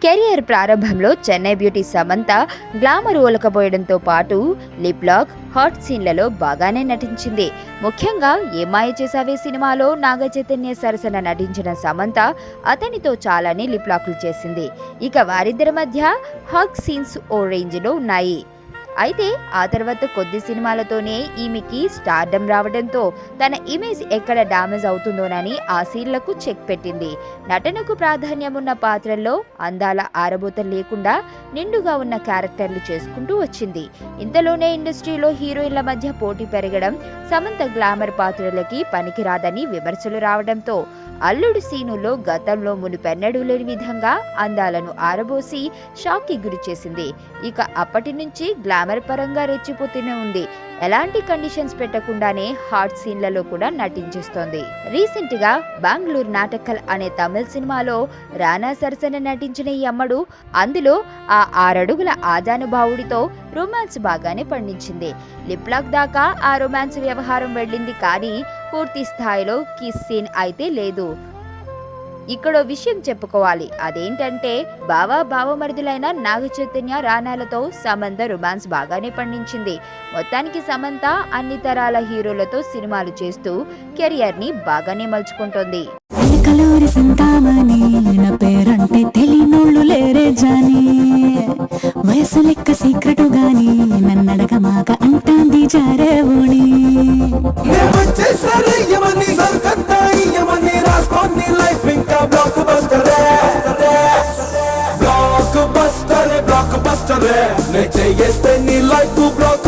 Career ప్రారంభంలో Chennai beauty Samantha glamour ఒలకబోయడంతో పాటు lip lock, hot సీన్లలో బాగానే నటించింది. ముఖ్యంగా ఏ మాయ చేసావే సినిమాలో నాగ చైతన్య సరసన నటించిన సమంత అతనితో చాలానే లిప్ లాక్లు చేసింది. ఇక వారిద్దరి మధ్య హగ్ సీన్స్ ఓ రేంజ్లో ఉన్నాయి. అయితే ఆ తర్వాత కొద్ది సినిమాలతోనే ఈమెకి స్టార్డమ్ రావడంతో తన ఇమేజ్ ఎక్కడ డ్యామేజ్ అవుతుందోనని ఆ సీన్లకు చెక్ పెట్టింది. నటనకు ప్రాధాన్యం ఉన్న పాత్రల్లో అందాల ఆరబోత లేకుండా నిండుగా ఉన్న క్యారెక్టర్లు చేసుకుంటూ వచ్చింది. ఇంతలోనే ఇండస్ట్రీలో హీరోయిన్ల మధ్య పోటీ పెరగడం, సమంత గ్లామర్ పాత్రలకి పనికిరాదని విమర్శలు రావడంతో అల్లుడు సీనులో గతంలో మునుపెన్నడూ లేని విధంగా అందాలను ఆరబోసి షాక్ కి గురి చేసింది. ఇక అప్పటి నుంచి గ్లామర్ పరంగా రెచ్చిపోతూనే ఉంది. ఎలాంటి కండిషన్స్ పెట్టకుండానే హాట్ సీన్లలో కూడా నటించేస్తోంది. రీసెంట్ గా బెంగళూరు నాటకల్ అనే తమిళ సినిమాలో రానా సరసన నటించిన ఈ అమ్మడు అందులో ఆ 6 అడుగుల ఆజానుభావుడితో రొమాన్స్ బాగానే పండించింది. లిప్ లాక్ దాకా ఆ రొమాన్స్ వ్యవహారం వెళ్ళింది, కానీ పూర్తి స్థాయిలో కిస్ సీన్ అయితే లేదు. ఇక్కడో విషయం చెప్పుకోవాలి. అదేంటంటే బావమరుదులైన నాగ చైతన్య, రానాలతో సమంత రొమాన్స్ బాగానే పండించింది. మొత్తానికి సమంత అన్ని తరాల హీరోలతో సినిమాలు చేస్తూ కెరియర్ ని బాగానే మలుచుకుంటోంది. వయసు లెక్క సీక్రెట్ గాని నన్నడగ మాక అంటాంది జారేవోణి బ్లాక్ బస్టర్ నే చేస్తే నీ లైఫ్ బ్లాక్